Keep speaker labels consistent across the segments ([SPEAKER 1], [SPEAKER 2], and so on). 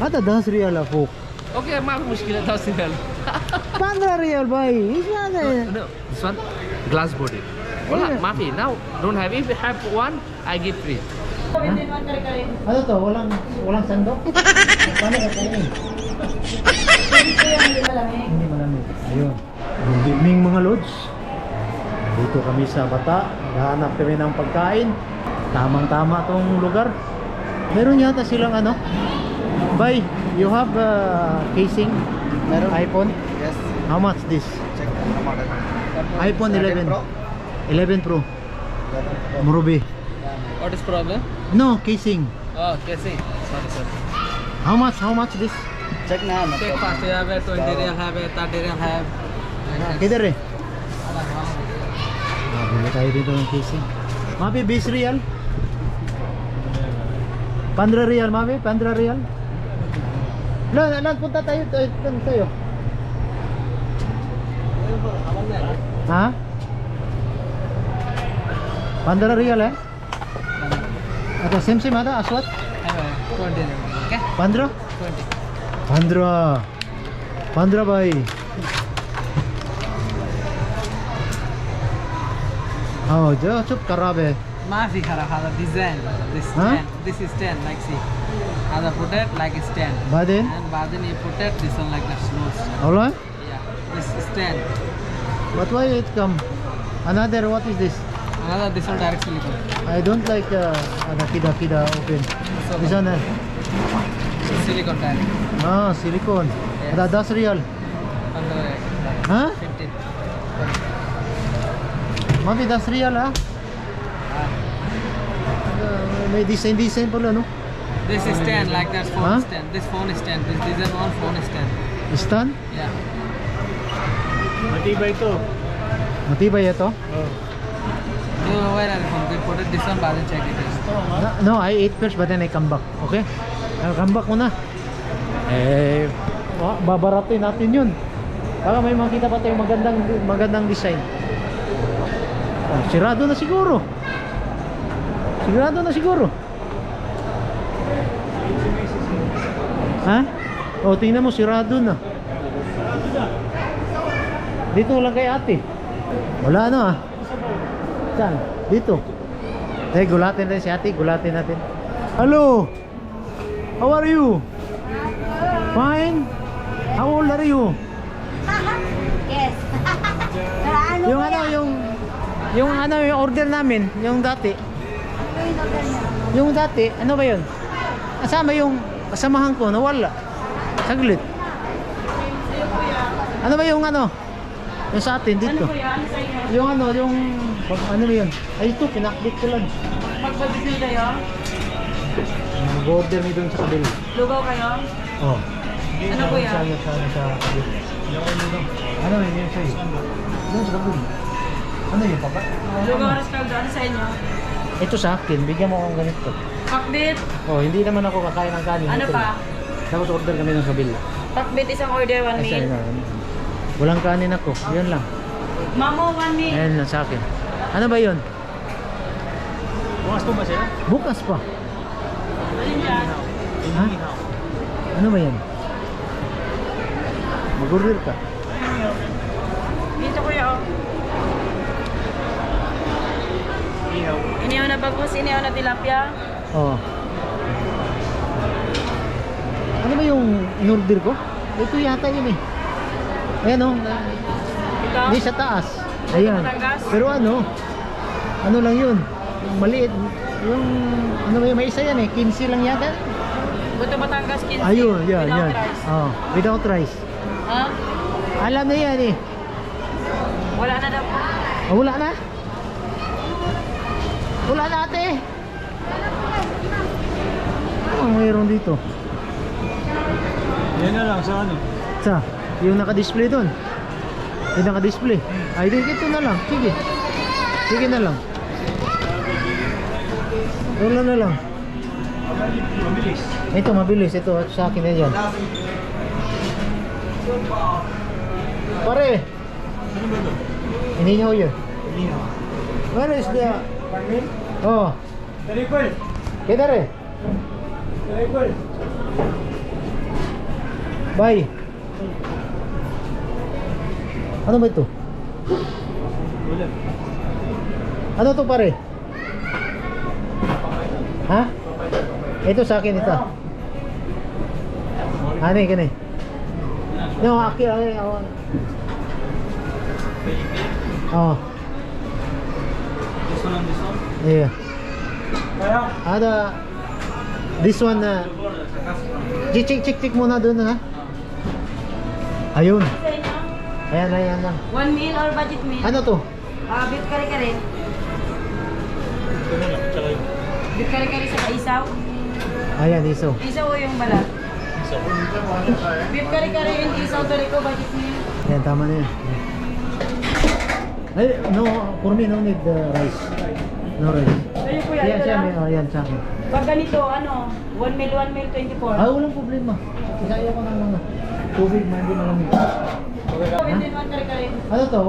[SPEAKER 1] आता 10 रियल है फोक.
[SPEAKER 2] Okay, माफ मुश्किल है 10 रियल.
[SPEAKER 1] 15 रियल भाई. इसमें
[SPEAKER 2] No, this one glass body. Wala, maafi. Now don't have. If you have one, I give free.
[SPEAKER 1] Ano to? Walang sandok? Paano ka kainin? Hindi malamig. Ayun. Good evening mga lods. Dito kami sa Bata. Naghahanap kami ng pagkain. Tamang-tama tong lugar. Meron yata silang ano? Bye. You have casing?
[SPEAKER 3] Meron.
[SPEAKER 1] iPhone?
[SPEAKER 3] Yes.
[SPEAKER 1] How much this?
[SPEAKER 3] Check the model.
[SPEAKER 1] iPhone 11. 11 Pro. Murubi.
[SPEAKER 2] What is problem?
[SPEAKER 1] No, casing.
[SPEAKER 2] Oh, कैसे? Sorry, sir.
[SPEAKER 1] How much? How much this?
[SPEAKER 3] Check na.
[SPEAKER 2] Take fast. You have 20 real, have 30 real, have.
[SPEAKER 1] Kider eh. Bili tayo dito ng casing. Mabi, 20 real? 15 real, Mabi? 15 real? Lan, punta tayo tayo. Ha? 15 real eh? Atau sim ada aswat?
[SPEAKER 2] 20 real. Okay?
[SPEAKER 1] 15?
[SPEAKER 2] 20.
[SPEAKER 1] 15 भाई. Oh, जो चुप खराब है.
[SPEAKER 2] माफी खरा हमारा design. This
[SPEAKER 1] Huh?
[SPEAKER 2] stand. This is stand like see. Other put it like a stand.
[SPEAKER 1] Badin?
[SPEAKER 2] And then you put it this one like that slow stand.
[SPEAKER 1] Alright.
[SPEAKER 2] Yeah. This is stand.
[SPEAKER 1] But why it come? Another, what is this?
[SPEAKER 2] Another this one direct silicone.
[SPEAKER 1] I don't like kida open. This one
[SPEAKER 2] Silicone direct.
[SPEAKER 1] silicone.
[SPEAKER 2] Yes.
[SPEAKER 1] Ada 10 real.
[SPEAKER 2] 15 real.
[SPEAKER 1] Huh?
[SPEAKER 2] 15.
[SPEAKER 1] Mami 10 real ha? May design pala no?
[SPEAKER 2] This is stand like that phone
[SPEAKER 1] Huh?
[SPEAKER 2] stand. This phone is stand. This design one phone is stand.
[SPEAKER 1] Stand?
[SPEAKER 2] Yeah.
[SPEAKER 3] Matibay ito.
[SPEAKER 1] Matibay ito?
[SPEAKER 2] You know where I phone? They put it this one, but then check it is.
[SPEAKER 1] No, I ate first but then I come back. Okay? I'll come back muna. Babaratin natin yun. Baka may makita pa tayong magandang design. Sirado na siguro. Ha? Tingnan mo, sirado na. Dito lang kay ate. Wala na Saan? Dito. Gulatin natin si ate, gulatin natin. Hello. How are you? Fine. How old are you?
[SPEAKER 4] Yes.
[SPEAKER 1] Yung order namin, yung dati. Yung dati, ano ba yun? Kasama yung kasamahan ko, nawala. Saglit. Ano ba yung ano? Yung sa atin dito. Yung ano ba yun? Ay ito, pinakbit ko lang.
[SPEAKER 4] Magbabisil kayo?
[SPEAKER 1] Mag-order ni doon sa kabila.
[SPEAKER 4] Lugaw kayo?
[SPEAKER 1] Oh.
[SPEAKER 4] Ano po yan?
[SPEAKER 1] Sa kabila. Ano yun sa'yo? Doon sa kabila. Ano yun, papa?
[SPEAKER 4] Lugaw Rascaldo, ano sa inyo?
[SPEAKER 1] Ito sa akin, bigyan mo akong ganito.
[SPEAKER 4] Pakbit?
[SPEAKER 1] Oh, hindi naman ako kakain ng kanin.
[SPEAKER 4] Ano
[SPEAKER 1] Ito
[SPEAKER 4] pa?
[SPEAKER 1] lang. Tapos order kami ng kabila.
[SPEAKER 4] Pakbit isang order, 1 meal.
[SPEAKER 1] Walang kanin ako, yun lang.
[SPEAKER 4] Mamo, 1 meal.
[SPEAKER 1] Ayan lang sa akin. Ano ba yun?
[SPEAKER 3] Bukas po ba siya?
[SPEAKER 1] Bukas pa.
[SPEAKER 4] Alin dyan?
[SPEAKER 1] Ha? Ano ba yan? Mag-order ka.
[SPEAKER 4] Dito kuya, oh.
[SPEAKER 3] Ihaw.
[SPEAKER 4] Inihaw na bagus, inihaw na tilapia.
[SPEAKER 1] Oh. Ano ba yung in-order ko? Ito yata yun eh. Ayan oh.
[SPEAKER 4] Ito?
[SPEAKER 1] Hindi sa taas. Ayan.
[SPEAKER 4] Batangas?
[SPEAKER 1] Pero ano lang yun. Yung maliit. Yung ano ba yun? May isa yan eh. 15 lang yata.
[SPEAKER 4] Buto Batangas 15.
[SPEAKER 1] Ayun, yan,
[SPEAKER 4] Without
[SPEAKER 1] yan.
[SPEAKER 4] rice.
[SPEAKER 1] Oh, without rice.
[SPEAKER 4] Ha?
[SPEAKER 1] Alam na yan eh.
[SPEAKER 4] Wala na daw.
[SPEAKER 1] Oh, wala na? Wala na ate. Ano ang mayroon dito?
[SPEAKER 3] Yan na lang sa ano?
[SPEAKER 1] Sa? Yung naka-display doon. Yung naka-display. Ay, ito na lang. Sige. Sige na lang. Wala na lang.
[SPEAKER 3] Mabilis.
[SPEAKER 1] Ito, mabilis. Ito, sa akin na yan. Pare!
[SPEAKER 3] Ano ba ito?
[SPEAKER 1] Hindi nyo yun.
[SPEAKER 3] Ihaw.
[SPEAKER 1] Where is the...
[SPEAKER 3] Parmil?
[SPEAKER 1] Oh.
[SPEAKER 3] Triple.
[SPEAKER 1] Kita rin.
[SPEAKER 3] Triple.
[SPEAKER 1] Bye. Ano ba ito?
[SPEAKER 3] Wala.
[SPEAKER 1] Ano to pare? Ha? Ito sa akin ito. Ano kani? No, aki ako. Oh.
[SPEAKER 3] This one and this one.
[SPEAKER 1] Yeah.
[SPEAKER 3] Kaya?
[SPEAKER 1] Ada this one na check muna doon ha. Ayun.
[SPEAKER 4] Sa inyo?
[SPEAKER 1] Ayan lang.
[SPEAKER 4] 1 meal or budget meal?
[SPEAKER 1] Ano to?
[SPEAKER 4] Beef kare-kare.
[SPEAKER 3] Ito muna. Tsaka yun.
[SPEAKER 4] Beef kare-kare sa isaw.
[SPEAKER 1] Ayan, iso.
[SPEAKER 4] Isaw o yung balat?
[SPEAKER 3] Isa.
[SPEAKER 4] Beef kare-kare yung isaw to ko budget meal.
[SPEAKER 1] Ayan, tama na yan. Ay, no, for me, no need the rice. No rice.
[SPEAKER 4] Ayun kuya,
[SPEAKER 1] Yan
[SPEAKER 4] ito
[SPEAKER 1] siya,
[SPEAKER 4] lang.
[SPEAKER 1] yan sa akin.
[SPEAKER 4] Pag ganito, 1 meal, 24.
[SPEAKER 1] Ah, walang problema. Isaya ko ng mga tubig, hindi malamig.
[SPEAKER 4] Pwede naman kare-kare.
[SPEAKER 1] Ano to?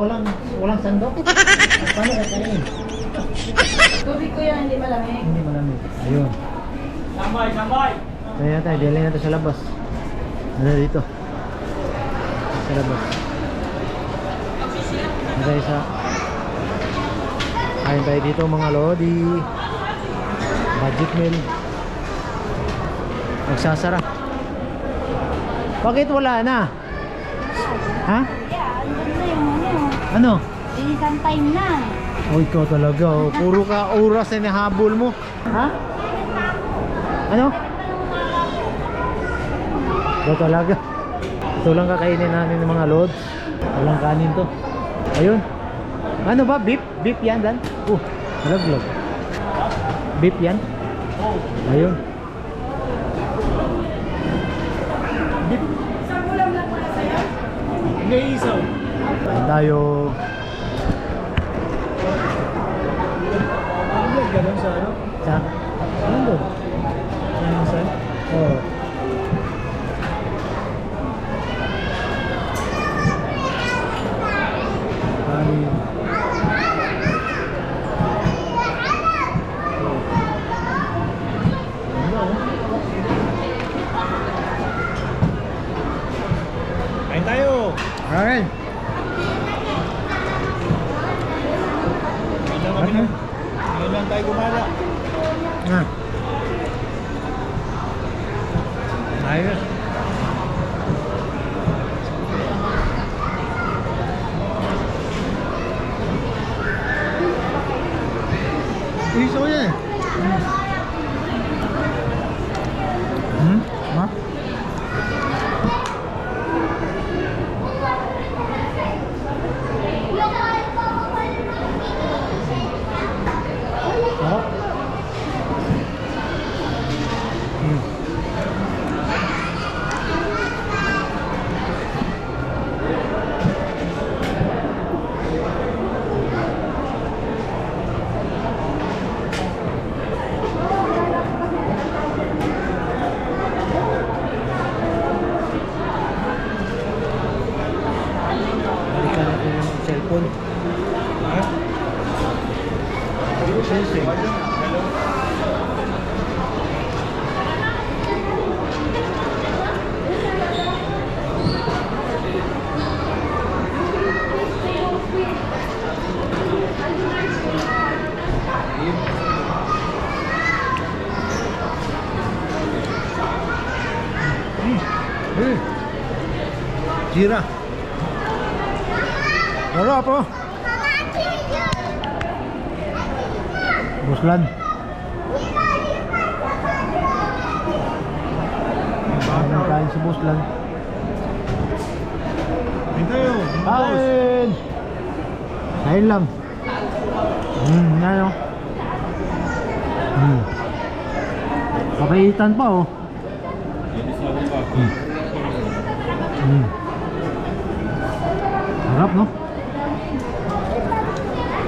[SPEAKER 1] Walang sandok? Paano kakainin?
[SPEAKER 4] Tubig ko yan, hindi malamig.
[SPEAKER 1] Hindi malamig. Ayun.
[SPEAKER 3] Tambay!
[SPEAKER 1] Kaya tayo, bilhin natin sa labas. Ano dito? Sa labas. Ano tayo sa... Kain tayo dito mga lodi. Budget meal. Magsasara. Bakit wala na? Ha?
[SPEAKER 5] Yeah, andun na yung ano.
[SPEAKER 1] Ano?
[SPEAKER 5] Isang time na.
[SPEAKER 1] Oh, ikaw talaga. Oh. Puro ka oras na nahabol mo. Ha? Ano? Ikaw talaga. Ito lang kakainin namin ng mga lods. Walang kanin to. Ayun. Ano ba? Beef? Beef yan, Dan? Malaglag. Beef yan? Ayun.
[SPEAKER 4] Isang ulam lang pala sa'yo?
[SPEAKER 3] Hindi isaw.
[SPEAKER 1] Kain tayo.
[SPEAKER 3] Ganun sa ano?
[SPEAKER 1] Sa? Ano doon?
[SPEAKER 3] Ganun sa ano?
[SPEAKER 1] Oh. Kanin.
[SPEAKER 3] Kain tayo!
[SPEAKER 1] Alright.
[SPEAKER 3] Ngayon lang tayo gumala.
[SPEAKER 1] Ah. Ayos. Iso yan eh. Ma? Sarap. Balikan natin yung cellphone.
[SPEAKER 3] Ha?
[SPEAKER 1] Sensing. Jira. Wala po. Buslan. Kain si Buslan.
[SPEAKER 3] Kain tayo!
[SPEAKER 1] Kain! Kain lang. Ano? Papaitan pa oh. Sarap no?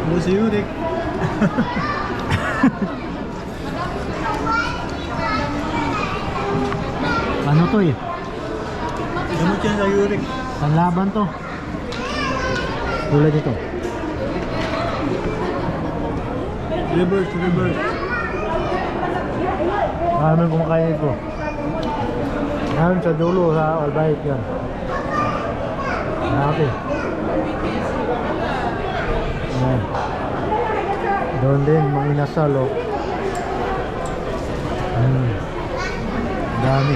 [SPEAKER 3] Ano si Yurik?
[SPEAKER 1] Ano to eh?
[SPEAKER 3] Gamot yan sa Yurik.
[SPEAKER 1] Panlaban to. Tulad ito.
[SPEAKER 3] Reverse.
[SPEAKER 1] Maraming kumakain ito. Yan sa dulo sa Albayt yan. Grabe. Yan. Doon din, mga inasal oh. Dami.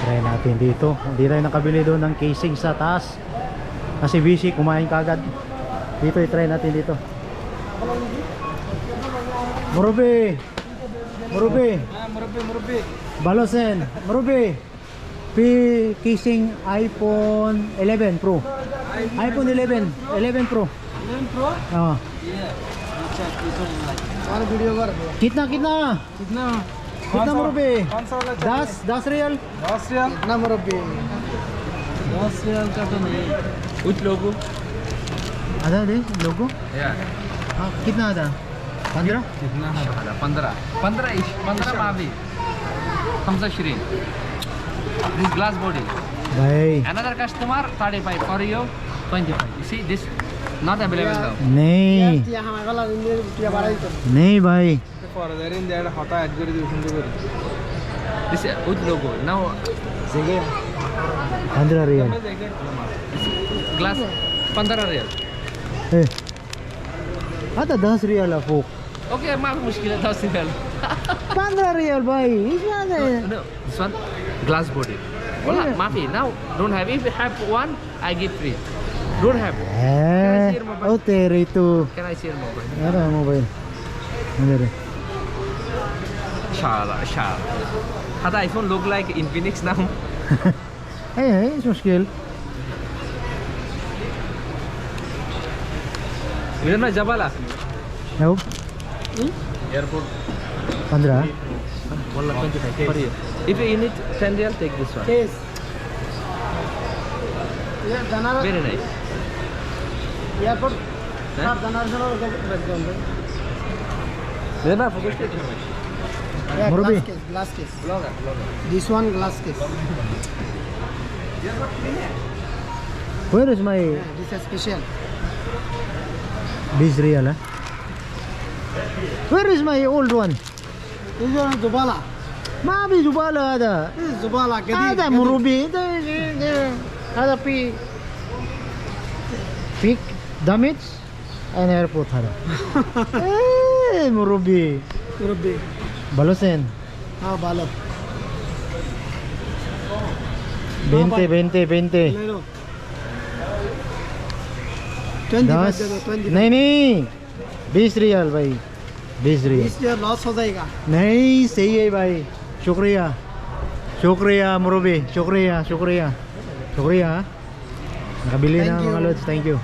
[SPEAKER 1] Try natin dito. Hindi tayo nakabili doon ng casing sa taas. Kasi busy, kumain kagad. Dito i-try natin dito. Murubi. Murubi.
[SPEAKER 3] Murubi.
[SPEAKER 1] Balosen. Murubi. Casing iPhone 11 Pro. iPhone 11. 11 Pro.
[SPEAKER 3] 11 Pro?
[SPEAKER 1] हाँ
[SPEAKER 3] Yeah. check this one like. और वीडियो कर
[SPEAKER 1] कितना कितना
[SPEAKER 3] कितना
[SPEAKER 1] कितना मुरब्बे
[SPEAKER 3] 500 वाला चाहिए।
[SPEAKER 1] 10 रियल
[SPEAKER 3] 10 रियल कितना मुरब्बे 10 रियल का तो नहीं
[SPEAKER 2] Which logo?
[SPEAKER 1] आधा दे लोगो
[SPEAKER 2] Yeah.
[SPEAKER 1] हाँ कितना आधा 15
[SPEAKER 3] कितना है
[SPEAKER 2] Ada 15 ish 15 maafi 25 this glass body
[SPEAKER 1] भाई
[SPEAKER 2] another customer 35 for you 25 you see this not available now
[SPEAKER 1] नहीं
[SPEAKER 3] यहाँ वाला इंडिया रुपया बारह ही तो
[SPEAKER 1] नहीं भाई
[SPEAKER 3] फॉरदर इन दैट होता है एडगर दी उसने कर
[SPEAKER 2] this is which logo now
[SPEAKER 3] जगह
[SPEAKER 1] 15 रियल
[SPEAKER 2] glass 15 real
[SPEAKER 1] ए आधा 10 रियल आपको
[SPEAKER 2] okay maaf mushkil hai 10 real
[SPEAKER 1] 15 रियल भाई इसमें
[SPEAKER 2] no, no this one glass body wala
[SPEAKER 1] Yeah.
[SPEAKER 2] maafi now don't have if you have one I give free don't have
[SPEAKER 1] है ओ तेरे तो
[SPEAKER 2] can I share mobile
[SPEAKER 1] यार मोबाइल मेरे
[SPEAKER 2] inshallah hada iPhone look like Infinix now
[SPEAKER 1] है इस मुश्किल
[SPEAKER 2] Bila na Jabala
[SPEAKER 1] नो
[SPEAKER 2] airport
[SPEAKER 1] 15
[SPEAKER 2] wala 25 for you if you need 10 real take this one
[SPEAKER 3] case ये Banaras
[SPEAKER 2] very nice
[SPEAKER 3] airport
[SPEAKER 2] Huh?
[SPEAKER 3] आप बनारस में बैठ गए
[SPEAKER 2] Bila na focus take
[SPEAKER 1] मुरब्बी
[SPEAKER 3] glass case
[SPEAKER 2] vlogger
[SPEAKER 3] this one glass case
[SPEAKER 1] where is my
[SPEAKER 3] this is special
[SPEAKER 1] 20 रियल है where is my old one
[SPEAKER 3] this one जुबाला
[SPEAKER 1] ما في زبالة هذا
[SPEAKER 3] दिस जुबाला
[SPEAKER 1] هذا مروبي هذا في بيك دامج and airport هذا ايه مروبي
[SPEAKER 3] मुरब्बी
[SPEAKER 1] بلوسين
[SPEAKER 3] हाँ बालो
[SPEAKER 1] 20
[SPEAKER 3] ले लो 20 बच
[SPEAKER 1] 10
[SPEAKER 3] 20
[SPEAKER 1] नहीं नहीं 20 रियल भाई 20 रियल
[SPEAKER 3] इस ईयर लॉस हो जाएगा
[SPEAKER 1] नहीं सही है भाई शुक्रिया शुक्रिया मुरुbi शुक्रिया शुक्रिया शुक्रिया nakabili
[SPEAKER 3] Thank
[SPEAKER 1] na
[SPEAKER 3] you.
[SPEAKER 1] mga lods thank you